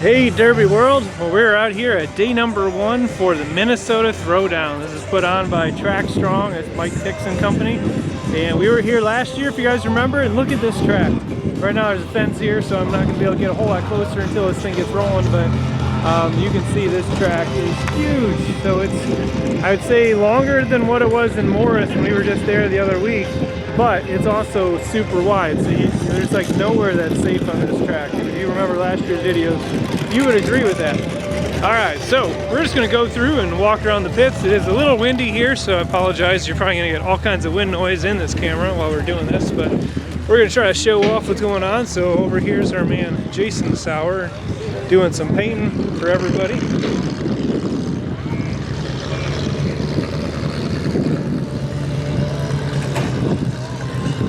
Hey Derby World, well we're out here at day number 1 for the Minnesota Throwdown. This is put on by Track Strong, it's Mike Dixon Company. And we were here last year if you guys remember, and look at this track. Right now there's a fence here so I'm not going to be able to get a whole lot closer until this thing gets rolling, but you can see this track is huge. So it's, I would say, longer than what it was in Morris when we were just there the other week. But it's also super wide, so there's like nowhere that's safe on this track. And if you remember last year's videos, you would agree with that. Alright, so we're just going to go through and walk around the pits. It is a little windy here, so I apologize. You're probably going to get all kinds of wind noise in this camera while we're doing this, but we're going to try to show off what's going on. So over here's our man Jason Sauer doing some painting for everybody.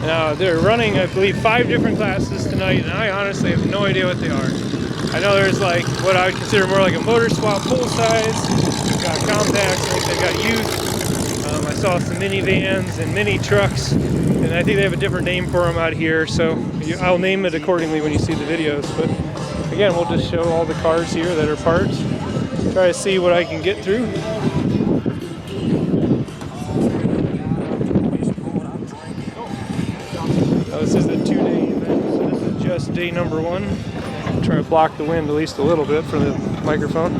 Now they're running, I believe, 5 different classes tonight, and I honestly have no idea what they are. I know there's like what I would consider more like a motor swap full size. They've got compacts, I think they've got youth. I saw some minivans and mini trucks, and I think they have a different name for them out here, so I'll name it accordingly when you see the videos. But again, we'll just show all the cars here that are parts, try to see what I can get through. This is a 2-day event, so this is just day number 1. I'm trying to block the wind at least a little bit for the microphone.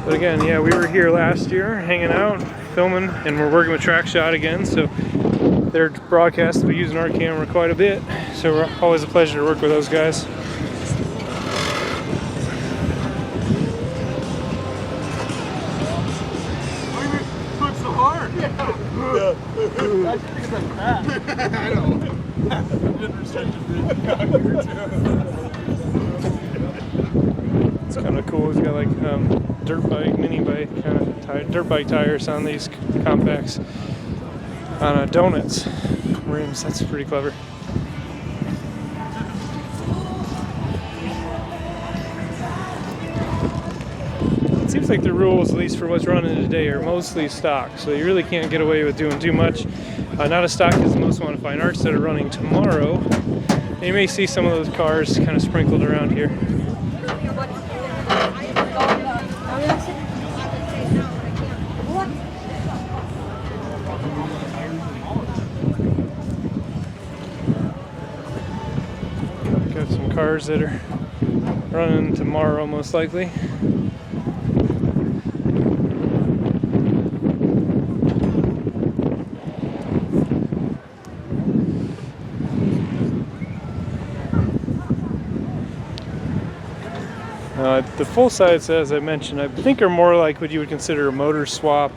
But again, yeah, we were here last year hanging out, filming, and we're working with TrackShot again, so their broadcast will be using our camera quite a bit, so we're always a pleasure to work with those guys. I know. It's kind of cool. He's got like dirt bike, mini bike, kind of dirt bike tires on these compacts on donuts rims. That's pretty clever. It seems like the rules, at least for what's running today, are mostly stock, so you really can't get away with doing too much. Not as stock as the most modified arts that are running tomorrow. And you may see some of those cars kind of sprinkled around here. Got some cars that are running tomorrow most likely. The full sides, as I mentioned, I think are more like what you would consider a motor swap,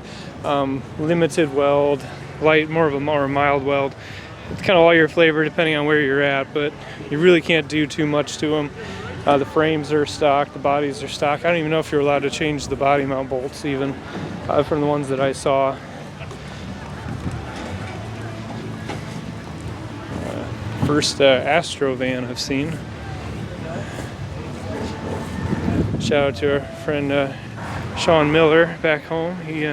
limited weld, light, more of a more mild weld. It's kind of all your flavor depending on where you're at, but you really can't do too much to them. The frames are stock, the bodies are stock. I don't even know if you're allowed to change the body mount bolts even from the ones that I saw. First Astro van I've seen. Shout out to our friend Sean Miller back home. He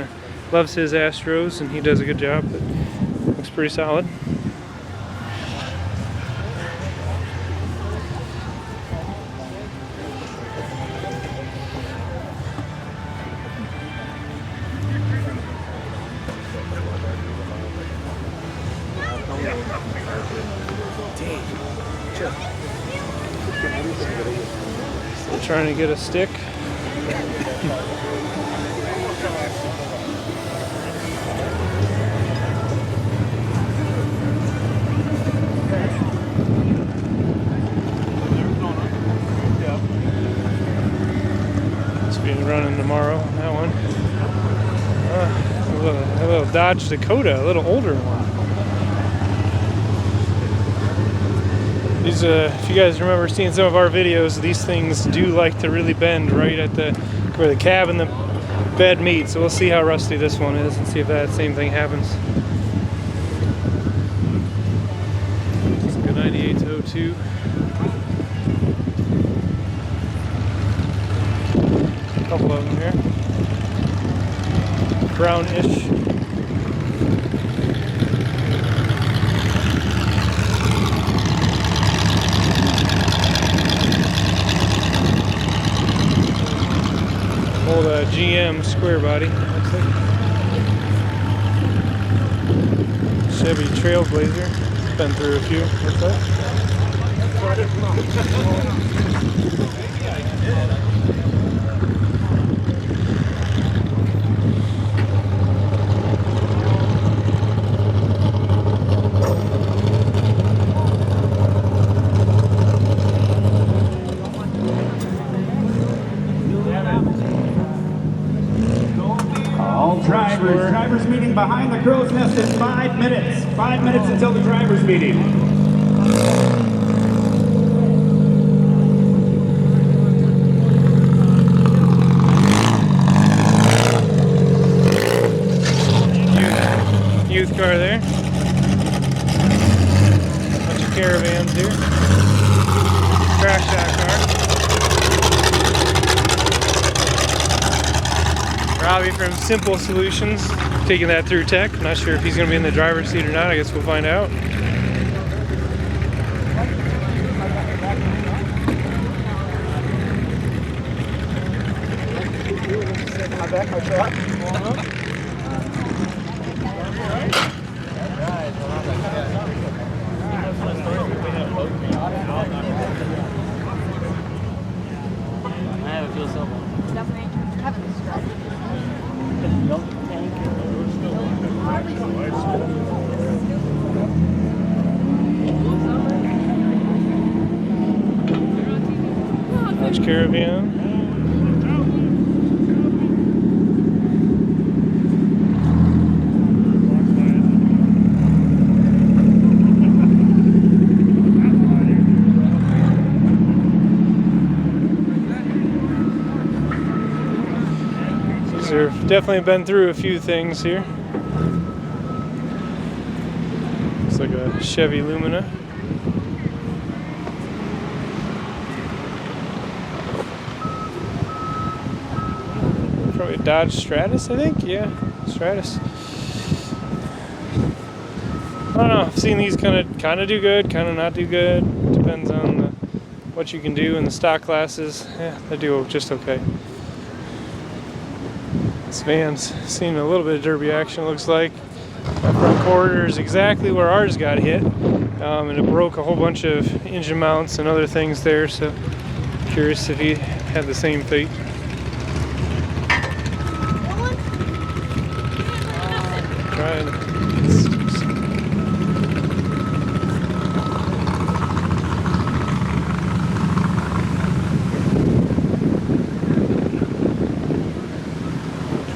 loves his Astros and he does a good job, but looks pretty solid. Still trying to get a stick. It's being running tomorrow on that one. A little Dodge Dakota, a little older one. These, if you guys remember seeing some of our videos, these things do like to really bend right at where the cab and the bed meet. So we'll see how rusty this one is and see if that same thing happens. It's a good 9802. A couple of them here. Brownish. GM square body. Looks like Chevy Trailblazer. Been through a few. What's that? Drivers meeting behind the crow's nest in 5 minutes. 5 minutes until the drivers meeting. Youth car there. Bunch of caravans here. Crash that car. Robbie from Simple Solutions, taking that through tech. Not sure if he's going to be in the driver's seat or not. I guess we'll find out. Dodge Caravan. So we've definitely been through a few things here. Looks like a Chevy Lumina. Probably a Dodge Stratus, I think. Yeah, Stratus. I don't know. I've seen these kind of do good, kind of not do good. Depends on what you can do in the stock classes. Yeah, they do just okay. This van's seen a little bit of derby action. Looks like that front quarter is exactly where ours got hit, and it broke a whole bunch of engine mounts and other things there. So curious if he had the same fate.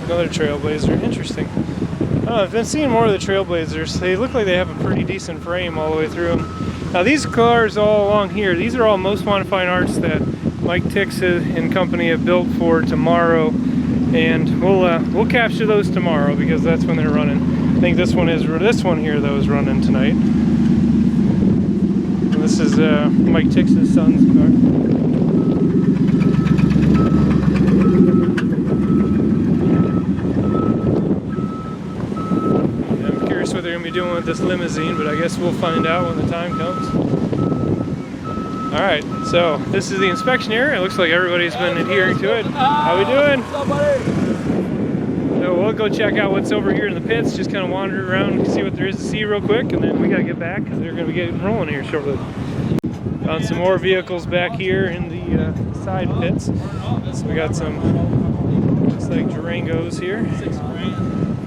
Another Trailblazer, interesting. I don't know, I've been seeing more of the Trailblazers. They look like they have a pretty decent frame all the way through them. Now these cars all along here, these are all Most Wanted Fine Arts that Mike Tix and company have built for tomorrow, and we'll capture those tomorrow because that's when they're running. I think this one here though is running tonight. And this is Mike Tix's son's car. What they're going to be doing with this limousine, but I guess we'll find out when the time comes. Alright, so this is the inspection area. It looks like everybody's been adhering to it. How we doing? So we'll go check out what's over here in the pits, just kind of wander around and see what there is to see real quick, and then we got to get back because they're going to be getting rolling here shortly. Found some more vehicles back here in the side pits. So we got some, looks like Durangos here.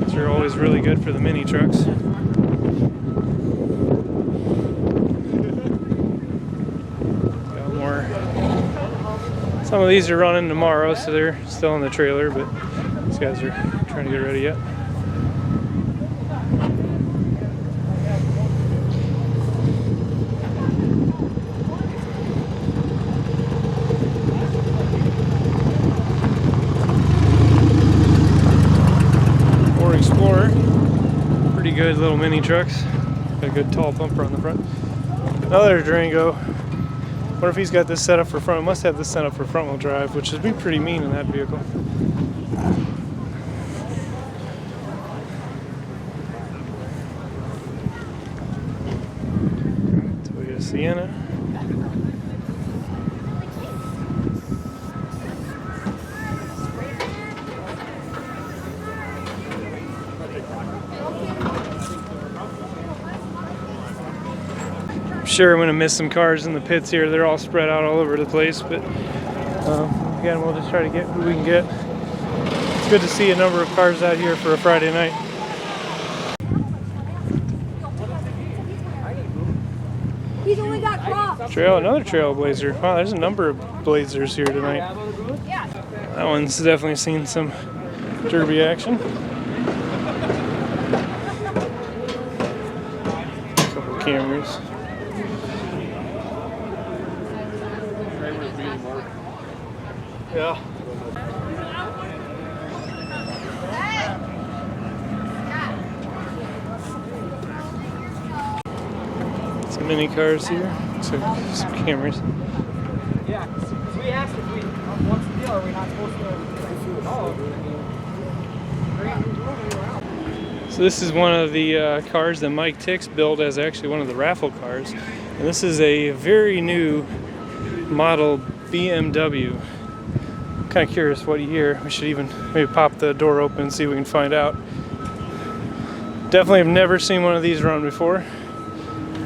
These are always really good for the mini trucks. Got more. Some of these are running tomorrow, so they're still in the trailer, but these guys are trying to get ready yet. Explorer, pretty good little mini trucks. Got a good tall bumper on the front. Another Durango. Wonder if he's got this set up for front. Must have this set up for front wheel drive, which would be pretty mean in that vehicle. Toyota Sienna. sure I'm going to miss some cars in the pits here. They're all spread out all over the place, but again, we'll just try to get who we can get. It's good to see a number of cars out here for a Friday night. He's only got crops. Another Trailblazer. Wow, there's a number of Blazers here tonight. That one's definitely seen some derby action. A couple cameras. Yeah. Some mini cars here. Some cameras. Yeah, because we asked if we, what's the deal? Are we not supposed to? So this is one of the cars that Mike Tix built as actually one of the raffle cars. And this is a very new model BMW. I'm kind of curious what year. We should even maybe pop the door open and see if we can find out. Definitely have never seen one of these run before.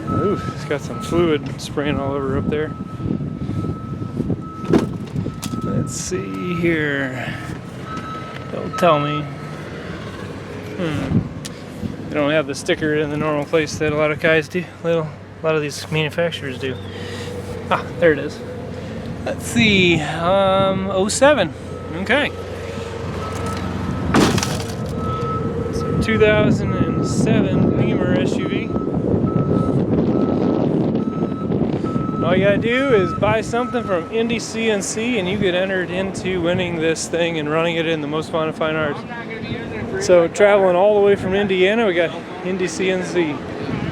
Ooh, it's got some fluid spraying all over up there. Let's see here. They'll tell me. They don't have the sticker in the normal place that a lot of guys do. A lot of these manufacturers do. Ah, there it is. Let's see. 07. Okay. So 2007 Beamer SUV. All you gotta do is buy something from Indy CNC and you get entered into winning this thing and running it in the Most Fun of Fine Arts. So traveling all the way from Indiana, we got Indy CNC.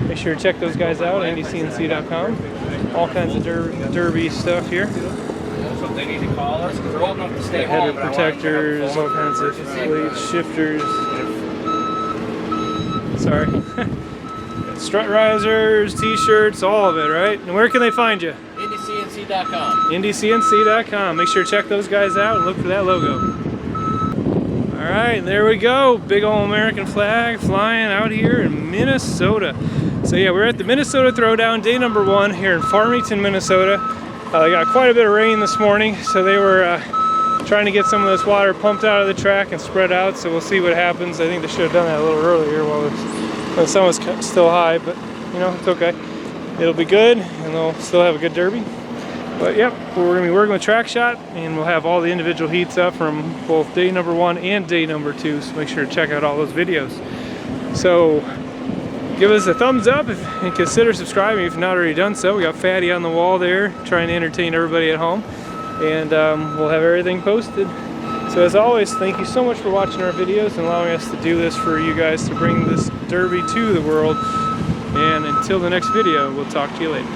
Make sure to check those guys out, indycnc.com. All kinds of derby stuff here. They need to call us because they're old enough to stay Header protectors, all kinds of blade shifters. Sorry. Strut risers, t-shirts, all of it, right? And where can they find you? IndyCNC.com. IndyCNC.com. Make sure to check those guys out and look for that logo. All right, there we go. Big old American flag flying out here in Minnesota. So yeah, we're at the Minnesota Throwdown, day number 1 here in Farmington, Minnesota. They got quite a bit of rain this morning, so they were trying to get some of this water pumped out of the track and spread out, so we'll see what happens. I think they should have done that a little earlier while the sun was still high, but you know, it's okay. It'll be good, and they'll still have a good derby. But yep, we're gonna be working with Track Shot, and we'll have all the individual heats up from both day number 1 and day number 2, so make sure to check out all those videos. So give us a thumbs up and consider subscribing if you've not already done so. We got Fatty on the wall there trying to entertain everybody at home, and we'll have everything posted. So as always, thank you so much for watching our videos and allowing us to do this for you guys, to bring this derby to the world. And until the next video, we'll talk to you later.